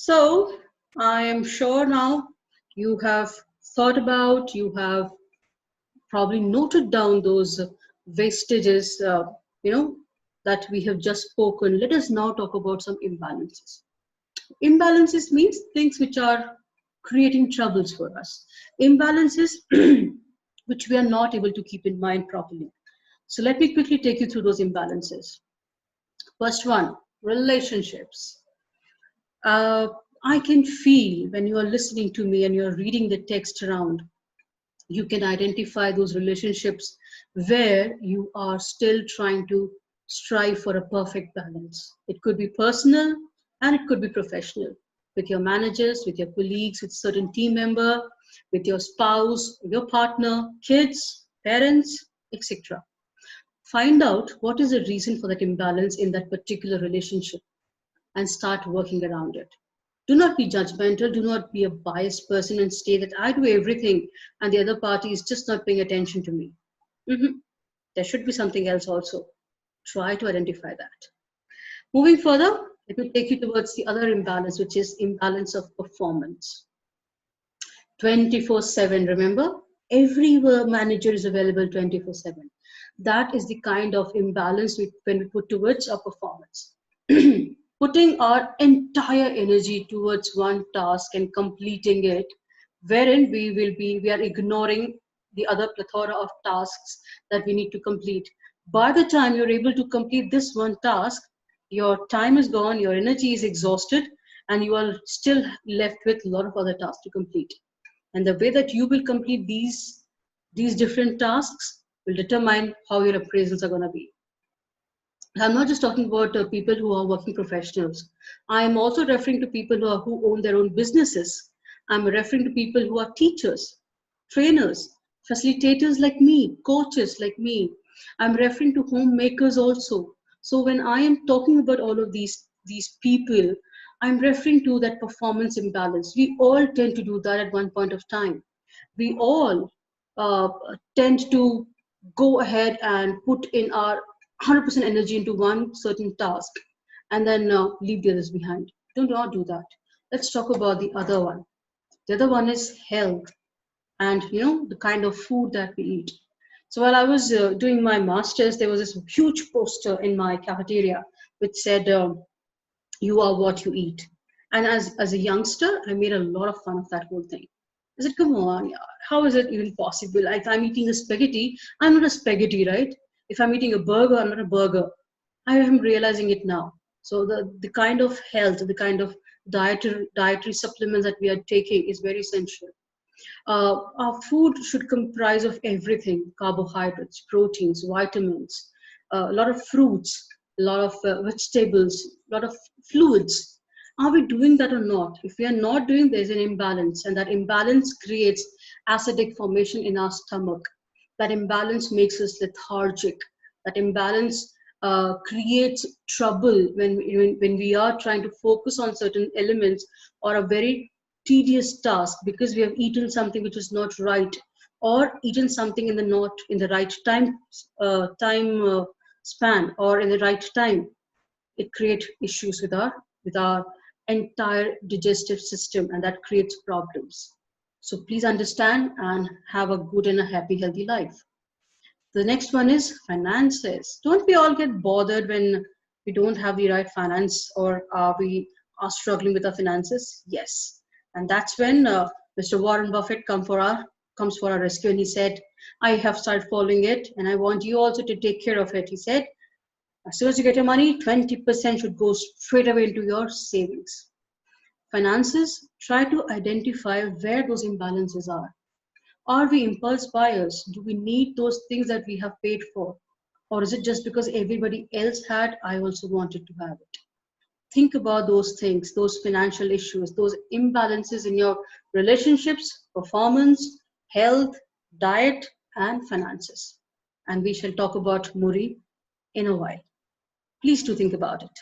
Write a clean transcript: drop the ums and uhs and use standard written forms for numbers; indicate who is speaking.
Speaker 1: So I am sure now you have thought about, you have probably noted down those wastages, you know, that we have just spoken. Let us now talk about some imbalances. Imbalances means things which are creating troubles for us. Imbalances which we are not able to keep in mind properly. So let me quickly take you through those imbalances. First one, relationships. Uh, I can feel when you are listening to me and you're reading the text around, you can identify those relationships where you are still trying to strive for a perfect balance. It could be personal and it could be professional, with your managers, with your colleagues, with certain team member, with your spouse, your partner, kids, parents, etc. Find out what is the reason for that imbalance in that particular relationship and start working around it. Do not be judgmental, do not be a biased person and say that I do everything and the other party is just not paying attention to me. Mhm. There should be something else also. Try to identify that. Moving further, let me take you towards the other imbalance, which is imbalance of performance. 24/7, remember? Every manager is available 24/7. That is the kind of imbalance when we put towards our performance. Putting our entire energy towards one task and completing it, wherein we are ignoring the other plethora of tasks that we need to complete. By the time you're able to complete this one task, your time is gone, your energy is exhausted, and you are still left with a lot of other tasks to complete. And the way that you will complete these different tasks will determine how your appraisals are going to be. I'm not just talking about people who are working professionals. I am also referring to people who own their own businesses. I'm referring to people who are teachers, trainers, facilitators like me, coaches like me. I'm referring to homemakers also. So when I am talking about all of these people, I'm referring to that performance imbalance. We all tend to do that at one point of time. We all uh, tend to go ahead and put in our 100% energy into one certain task and then leave the others behind. Do not do that. Let's talk about the other one. The other one is health and the kind of food that we eat. So while I was doing my masters, there was this huge poster in my cafeteria which said, "You are what you eat." And as a youngster, I made a lot of fun of that whole thing. I said, "Come on, yeah, how is it even possible? If I'm eating a spaghetti, I'm not a spaghetti, right? If I'm eating a burger, I'm not a burger." I am realizing it now. So the kind of health, the kind of dietary supplements that we are taking is very essential. Our food should comprise of everything: carbohydrates, proteins, vitamins, a lot of fruits, a lot of vegetables, a lot of fluids. Are we doing that or not? If we are not doing, there's an imbalance, and that imbalance creates acidic formation in our stomach. That imbalance makes us lethargic. That imbalance creates trouble when we are trying to focus on certain elements or a very tedious task because we have eaten something which is not right or eaten something in the not in the right time span or in the right time. It creates issues with our entire digestive system, and that creates problems. So please understand and have a good and a happy healthy life. The next one is finances. Don't we all get bothered when we don't have the right finance or we are struggling with our finances? Yes. And that's when Mr. Warren Buffett comes for our rescue, and he said, "I have started following it and I want you also to take care of it." He said, "As soon as you get your money, 20% should go straight away into your savings." Finances, try to identify where those imbalances are. Are we impulse buyers? Do we need those things that we have paid for? Or is it just because everybody else had, I also wanted to have it? Think about those things, those financial issues, those imbalances in your relationships, performance, health, diet, and finances. And we shall talk about Muri in a while. Please do think about it.